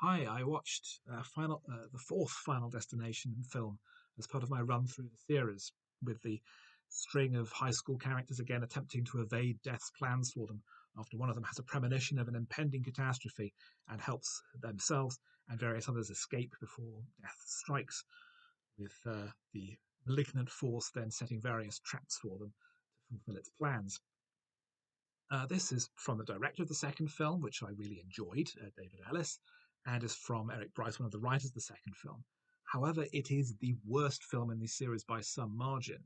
Hi, I watched the fourth Final Destination film as part of my run through the series, with the string of high school characters again attempting to evade death's plans for them after one of them has a premonition of an impending catastrophe and helps themselves and various others escape before death strikes, with the malignant force then setting various traps for them to fulfill its plans. This is from the director of the second film, which I really enjoyed, David Ellis, and is from Eric Bryce, one of the writers of the second film. However, it is the worst film in the series by some margin.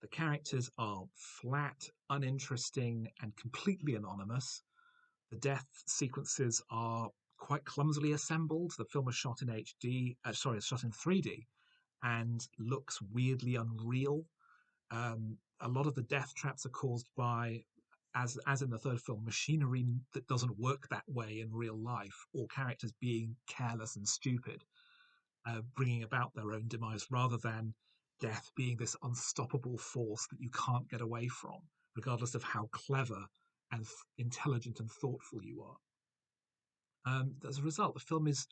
The characters are flat, uninteresting, and completely anonymous. The death sequences are quite clumsily assembled. The film was shot in HD, sorry, it's shot in 3D, and looks weirdly unreal. A lot of the death traps are caused by, as in the third film, machinery that doesn't work that way in real life, or characters being careless and stupid, bringing about their own demise, rather than death being this unstoppable force that you can't get away from, regardless of how clever and intelligent and thoughtful you are. As a result, the film is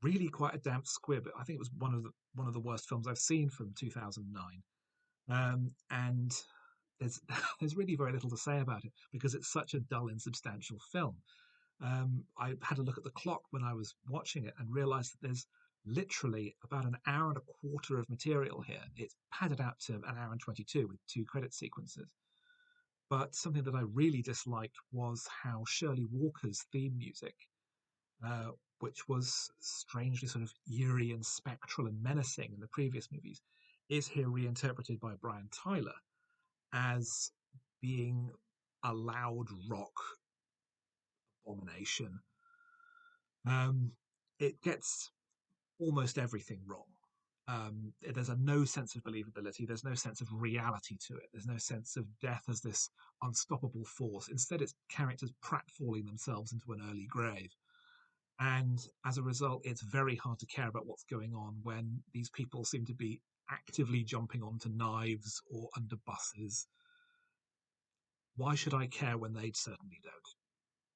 really quite a damp squib. I think it was one of the worst films I've seen from 2009. And there's there's really very little to say about it because it's such a dull, insubstantial film. I had a look at the clock when I was watching it and realised that there's literally about an hour and a quarter of material here. It's padded out to an hour and 22 with two credit sequences. But something that I really disliked was how Shirley Walker's theme music, uh, which was strangely sort of eerie and spectral and menacing in the previous movies, is here reinterpreted by Brian Tyler as being a loud rock abomination. Um, it gets almost everything wrong. There's no sense of believability. There's no sense of reality to it. There's no sense of death as this unstoppable force. Instead, it's characters pratfalling themselves into an early grave. And as a result, it's very hard to care about what's going on when these people seem to be actively jumping onto knives or under buses. Why should I care when they certainly don't?